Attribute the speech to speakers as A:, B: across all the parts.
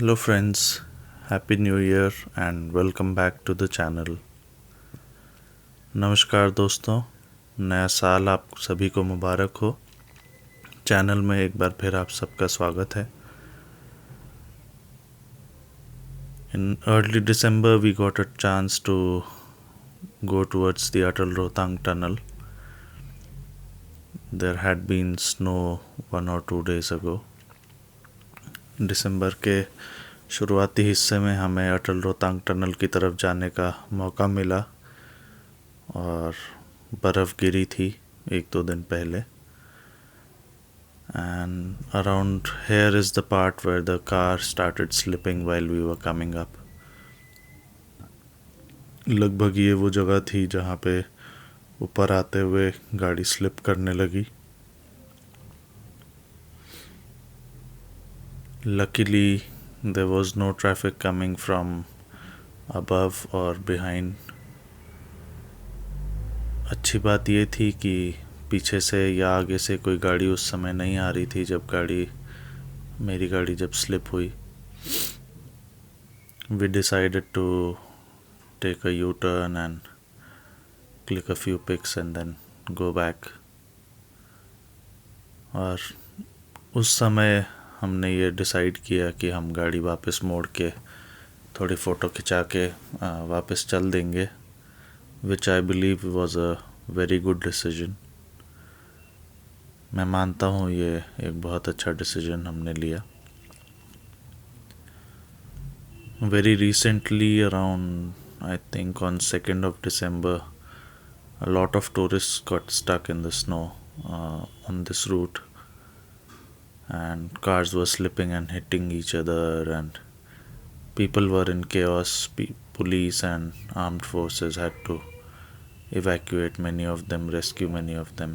A: Hello, friends. Happy New Year and welcome back to the channel. नमस्कार दोस्तों, नया साल आप सभी को मुबारक हो। चैनल में एक बार फिर आप सबका स्वागत है। In early December, we got a chance to go towards the Atal Rohtang tunnel. There had been snow 1 or 2 days ago. दिसंबर के शुरुआती हिस्से में हमें अटल रोहतांग टनल की तरफ जाने का मौका मिला और बर्फ़ गिरी थी 1-2 दिन पहले। And around here is the part where the car started slipping while we were coming up. लगभग ये वो जगह थी जहाँ पे ऊपर आते हुए गाड़ी स्लिप करने लगी। Luckily, there was no traffic coming from above or behind. अच्छी बात ये थी कि पीछे से या आगे से कोई गाड़ी उस समय नहीं आ रही थी जब मेरी गाड़ी जब स्लिप हुई। We decided to take a U-turn and click a few pics and then go back. और उस समय हमने ये डिसाइड किया कि हम गाड़ी वापस मोड़ के थोड़ी फ़ोटो खिंचा के वापस चल देंगे, which I believe was a very good decision. मैं मानता हूँ ये एक बहुत अच्छा डिसीजन हमने लिया। Very recently around I think on 2nd of December, a lot of tourists got stuck in the snow on this route. And cars were slipping and hitting each other and people were in chaos. Police and armed forces had to evacuate many of them, rescue many of them.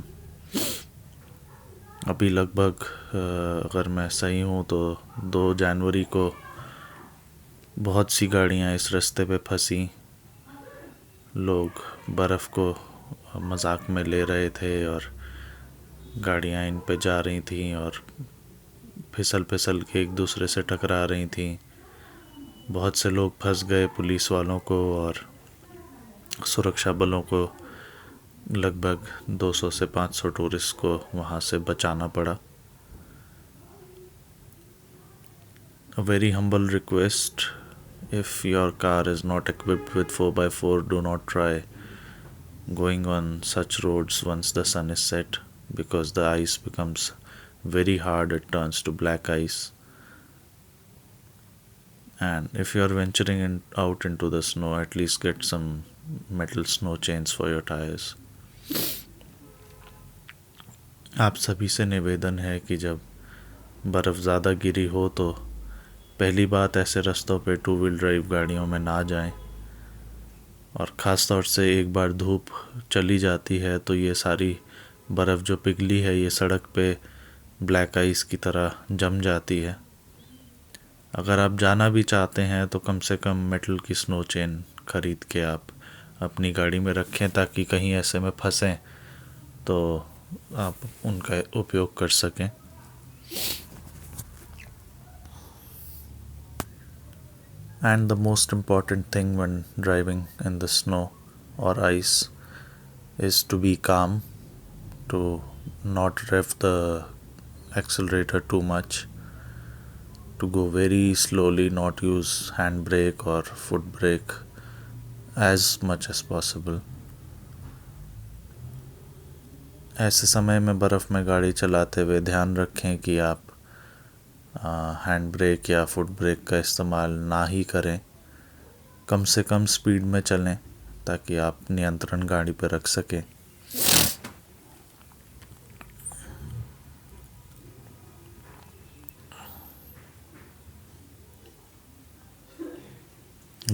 A: अभी लगभग अगर मैं सही हूँ तो 2 जनवरी को बहुत सी गाड़ियाँ इस रास्ते पे फंसी। लोग बर्फ़ को मजाक में ले रहे थे और गाड़ियाँ इन पे जा रही थी और फिसल फिसल के एक दूसरे से टकरा रही थी। बहुत से लोग फंस गए। पुलिस वालों को और सुरक्षा बलों को लगभग 200 से 500 टूरिस्ट को वहाँ से बचाना पड़ा। A very humble request, if your car is not equipped with 4x4, do not try going on such roads once the sun is set, because the ice becomes very hard, it turns to black ice. And if you are venturing out into the snow, at least get some metal snow chains for your tires. आप सभी से निवेदन है कि जब बर्फ़ ज़्यादा गिरी हो तो पहली बात ऐसे रास्तों पे 2 व्हील ड्राइव गाड़ियों में ना जाएं। और ख़ास तौर से एक बार धूप चली जाती है तो ये सारी बर्फ़ जो पिघली है ये सड़क पे ब्लैक आइस की तरह जम जाती है। अगर आप जाना भी चाहते हैं तो कम से कम मेटल की स्नो चेन ख़रीद के आप अपनी गाड़ी में रखें, ताकि कहीं ऐसे में फंसें तो आप उनका उपयोग कर सकें। And the most important thing when driving in the snow or ice is to be calm, to not rev the accelerator too much, to go very slowly, not use handbrake or foot brake as much as possible. ऐसे समय में बर्फ़ में गाड़ी चलाते हुए ध्यान रखें कि आप हैंड ब्रेक या फुट ब्रेक का इस्तेमाल ना ही करें। कम से कम स्पीड में चलें ताकि आप नियंत्रण गाड़ी पर रख सकें।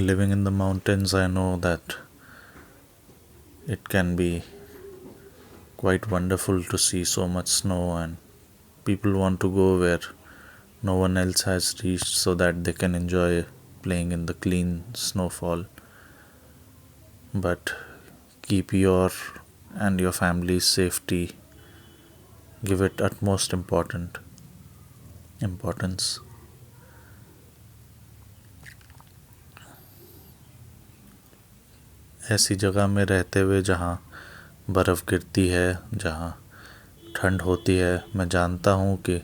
A: Living in the mountains, I know that it can be quite wonderful to see so much snow, and people want to go where no one else has reached so that they can enjoy playing in the clean snowfall. But keep your and your family's safety, give it utmost importance. ऐसी जगह में रहते हुए जहाँ बर्फ़ गिरती है, जहाँ ठंड होती है, मैं जानता हूँ कि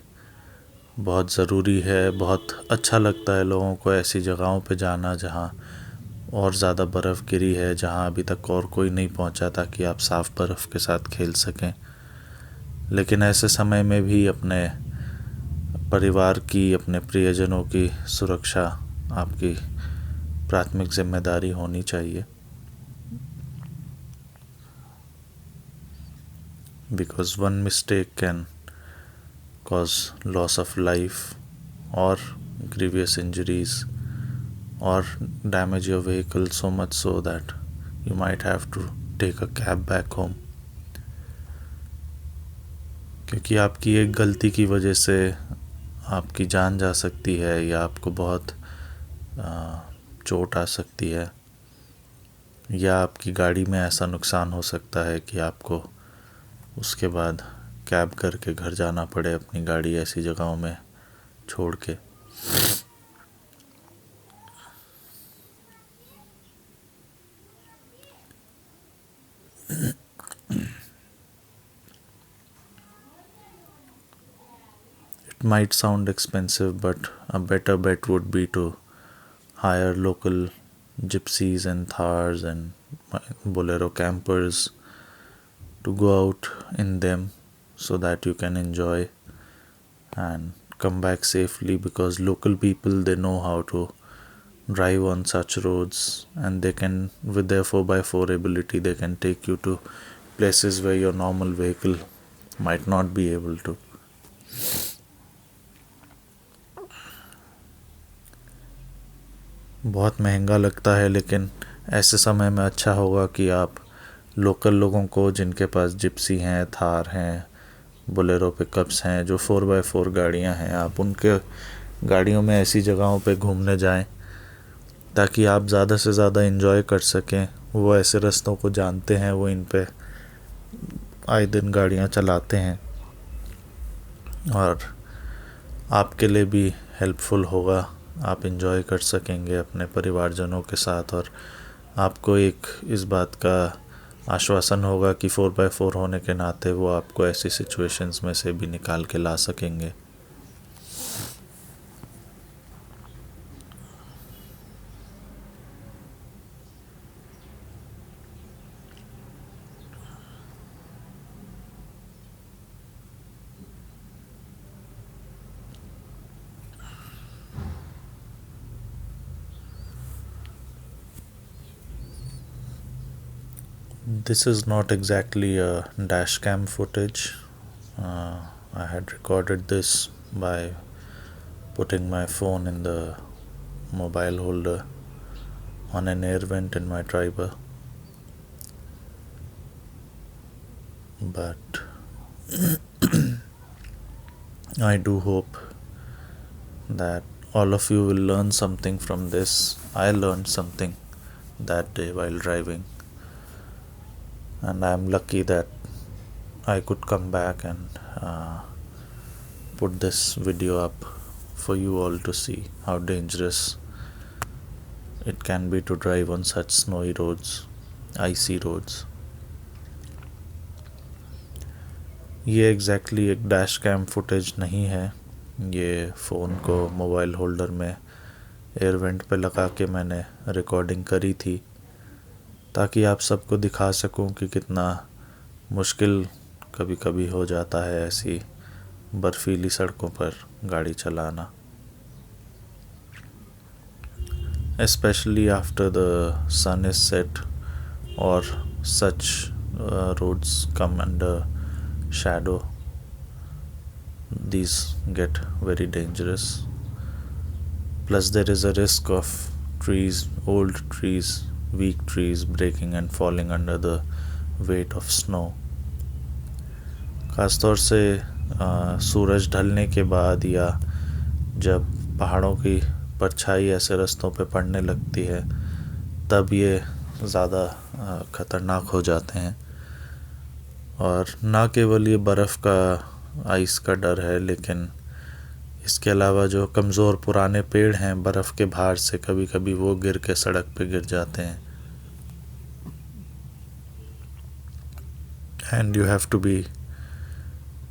A: बहुत ज़रूरी है, बहुत अच्छा लगता है लोगों को ऐसी जगहों पे जाना जहाँ और ज़्यादा बर्फ़ गिरी है, जहाँ अभी तक और कोई नहीं पहुँचा ताकि आप साफ़ बर्फ़ के साथ खेल सकें। लेकिन ऐसे समय में भी अपने परिवार की, अपने प्रियजनों की सुरक्षा आपकी प्राथमिक जिम्मेदारी होनी चाहिए। Because one mistake can cause loss of life or grievous injuries or damage your vehicle so much so that you might have to take a cab back home। क्योंकि आपकी एक गलती की वजह से आपकी जान जा सकती है या आपको बहुत चोट आ सकती है, या आपकी गाड़ी में ऐसा नुकसान हो सकता है कि आपको उसके बाद कैब करके घर जाना पड़े अपनी गाड़ी ऐसी जगहों में छोड़ के। It might sound expensive, but a better bet would be to hire local gypsies and Thars and Bolero campers to go out in them so that you can enjoy and come back safely, because local people, they know how to drive on such roads, and they can, with their 4x4 ability, they can take you to places where your normal vehicle might not be able to। बहुत महंगा लगता है, लेकिन ऐसे समय में अच्छा होगा कि आप लोकल लोगों को, जिनके पास जिप्सी हैं, थार हैं, बोलेरो पिकअप्स हैं, जो 4x4 गाड़ियां हैं, आप उनके गाड़ियों में ऐसी जगहों पे घूमने जाएं ताकि आप ज़्यादा से ज़्यादा एंजॉय कर सकें। वो ऐसे रास्तों को जानते हैं, वो इन पे आए दिन गाड़ियां चलाते हैं, और आपके लिए भी हेल्पफुल होगा। आप एंजॉय कर सकेंगे अपने परिवारजनों के साथ, और आपको एक इस बात का आश्वासन होगा कि 4x4 होने के नाते वो आपको ऐसी सिचुएशंस में से भी निकाल के ला सकेंगे। This is not exactly a dash cam footage. I had recorded this by putting my phone in the mobile holder on an air vent in my driver. But I do hope that all of you will learn something from this. I learned something that day while driving, and I'm lucky that I could come back and put this video up for you all to see how dangerous it can be to drive on such snowy roads, icy roads। ये exactly एक dash cam footage नहीं है, ये phone को mobile holder में air vent पे लगा के मैंने रिकॉर्डिंग करी थी, ताकि आप सबको दिखा सकूं कि कितना मुश्किल कभी कभी हो जाता है ऐसी बर्फीली सड़कों पर गाड़ी चलाना, especially after the sun is set or such roads come under shadow. These get very dangerous. Plus there is a risk of trees, old trees, weak trees breaking and falling under the weight of snow। ख़ासतौर से सूरज ढलने के बाद, या जब पहाड़ों की परछाई ऐसे रास्तों पे पड़ने लगती है, तब ये ज़्यादा ख़तरनाक हो जाते हैं। और ना केवल ये बर्फ़ का, आइस का डर है, लेकिन इसके अलावा जो कमज़ोर पुराने पेड़ हैं, बर्फ़ के भार से कभी कभी वो गिर के सड़क पे गिर जाते हैं। and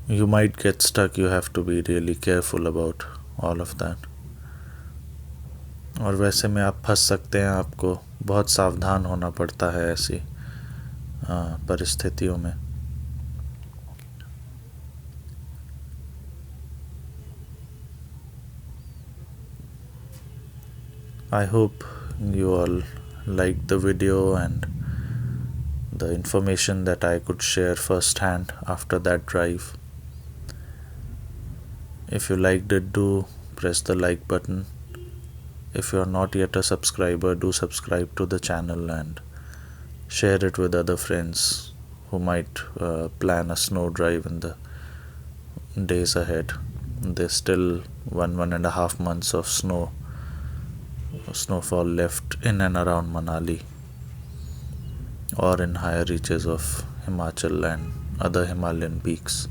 A: you might get stuck. You have to be really careful about all of that. और वैसे में आप फंस सकते हैं, आपको बहुत सावधान होना पड़ता है ऐसी परिस्थितियों में. I hope you all liked the video and the information that I could share firsthand after that drive. If you liked it, do press the like button. If you are not yet a subscriber, do subscribe to the channel and share it with other friends who might plan a snow drive in the days ahead. There's still 1.5 months of snowfall left in and around Manali or in higher reaches of Himachal and other Himalayan peaks.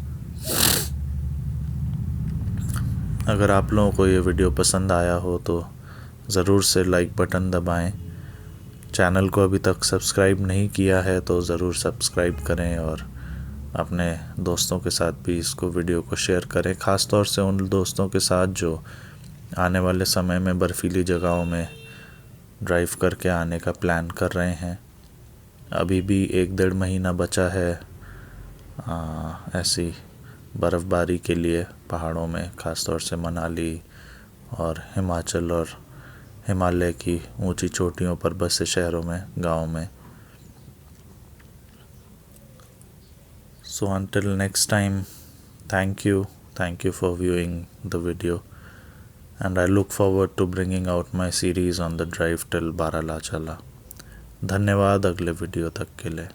A: अगर आप लोगों को ये video पसंद आया हो तो ज़रूर से लाइक बटन दबाएं. चैनल को अभी तक सब्सक्राइब नहीं किया है तो ज़रूर सब्सक्राइब करें और अपने दोस्तों के साथ भी इसको वीडियो को शेयर करें, ख़ास तौर से उन दोस्तों के साथ जो आने वाले समय में बर्फ़ीली जगहों में ड्राइव करके आने का प्लान कर रहे हैं. अभी भी 1-1.5 महीना बचा है ऐसी बर्फ़बारी के लिए पहाड़ों में, ख़ास तौर से मनाली और हिमाचल और हिमालय की ऊंची चोटियों पर बसे शहरों में, गाँव में. So until next time, thank you for viewing the video, and I look forward to bringing out my series on the drive till Baralachala. धन्यवाद अगले वीडियो तक के लिए.